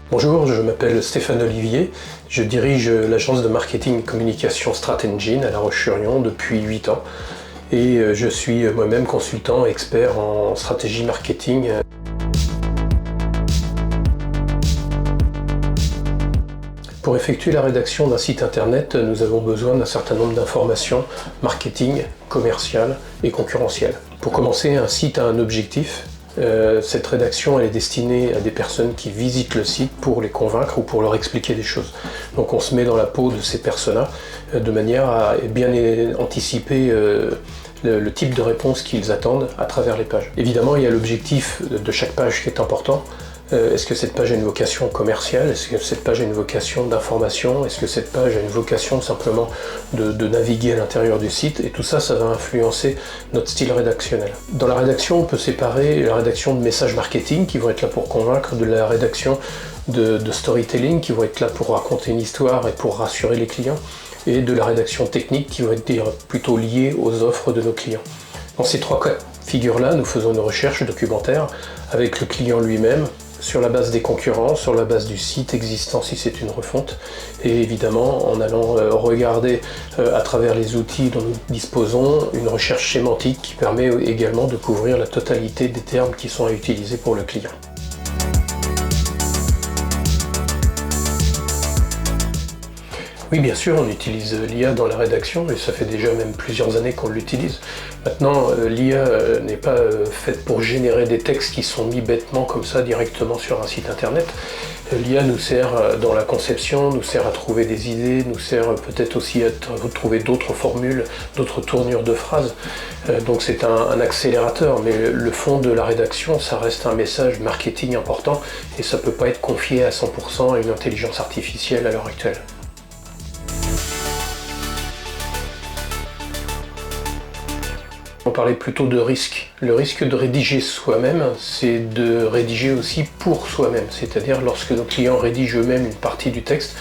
Bonjour, je m'appelle Stéphane Olivier, je dirige l'agence de marketing et communication StratEngine à La Roche-sur-Yon depuis 8 ans et je suis moi-même consultant expert en stratégie marketing. Pour effectuer la rédaction d'un site internet, nous avons besoin d'un certain nombre d'informations marketing, commerciales et concurrentielles. Pour commencer, un site a un objectif. Cette rédaction elle est destinée à des personnes qui visitent le site pour les convaincre ou pour leur expliquer des choses. Donc on se met dans la peau de ces personnes-là de manière à bien anticiper le type de réponse qu'ils attendent à travers les pages. Évidemment, il y a l'objectif de chaque page qui est important. Est-ce que cette page a une vocation commerciale? Est-ce que cette page a une vocation d'information? Est-ce que cette page a une vocation simplement de naviguer à l'intérieur du site? Et tout ça, ça va influencer notre style rédactionnel. Dans la rédaction, on peut séparer la rédaction de messages marketing qui vont être là pour convaincre, de la rédaction de storytelling qui vont être là pour raconter une histoire et pour rassurer les clients, et de la rédaction technique qui va être plutôt liée aux offres de nos clients. Dans ces trois cas de figure-là, nous faisons une recherche documentaire avec le client lui-même, sur la base des concurrents, sur la base du site existant si c'est une refonte, et évidemment en allant regarder à travers les outils dont nous disposons une recherche sémantique qui permet également de couvrir la totalité des termes qui sont à utiliser pour le client. Oui, bien sûr, on utilise l'IA dans la rédaction et ça fait déjà même plusieurs années qu'on l'utilise. Maintenant, l'IA n'est pas faite pour générer des textes qui sont mis bêtement comme ça directement sur un site internet. L'IA nous sert dans la conception, nous sert à trouver des idées, nous sert peut-être aussi à trouver d'autres formules, d'autres tournures de phrases. Donc c'est un accélérateur, mais le fond de la rédaction, ça reste un message marketing important et ça ne peut pas être confié à 100% à une intelligence artificielle à l'heure actuelle. On parlait plutôt de risque. Le risque de rédiger soi-même, c'est de rédiger aussi pour soi-même. C'est-à-dire lorsque nos clients rédigent eux-mêmes une partie du texte,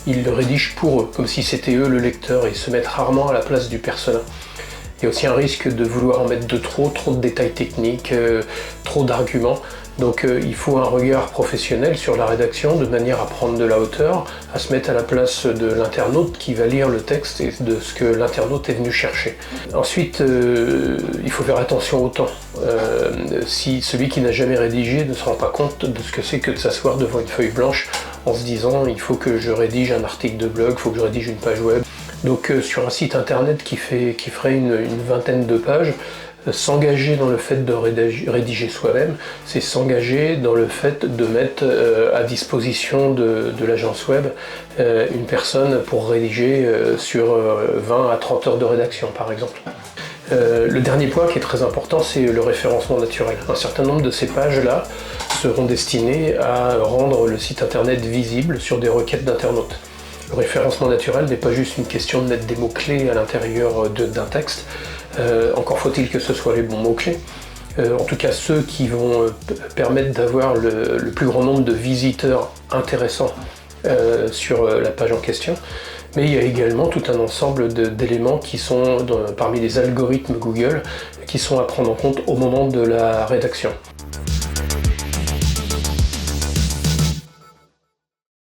ils le rédigent pour eux, comme si c'était eux le lecteur, et ils se mettent rarement à la place du persona. Il y a aussi un risque de vouloir en mettre de trop de détails techniques, trop d'arguments. Donc il faut un regard professionnel sur la rédaction de manière à prendre de la hauteur, à se mettre à la place de l'internaute qui va lire le texte et de ce que l'internaute est venu chercher. Ensuite, il faut faire attention au temps. Si celui qui n'a jamais rédigé ne se rend pas compte de ce que c'est que de s'asseoir devant une feuille blanche en se disant « il faut que je rédige un article de blog, il faut que je rédige une page web ». Donc sur un site internet qui ferait une vingtaine de pages, s'engager dans le fait de rédiger soi-même, c'est s'engager dans le fait de mettre à disposition de l'agence web une personne pour rédiger sur 20 à 30 heures de rédaction par exemple. Le dernier point qui est très important, c'est le référencement naturel. Un certain nombre de ces pages-là seront destinées à rendre le site internet visible sur des requêtes d'internautes. Le référencement naturel n'est pas juste une question de mettre des mots-clés à l'intérieur d'un texte, encore faut-il que ce soit les bons mots-clés. En tout cas ceux qui vont permettre d'avoir le plus grand nombre de visiteurs intéressants sur la page en question. Mais il y a également tout un ensemble d'éléments qui sont parmi les algorithmes Google qui sont à prendre en compte au moment de la rédaction.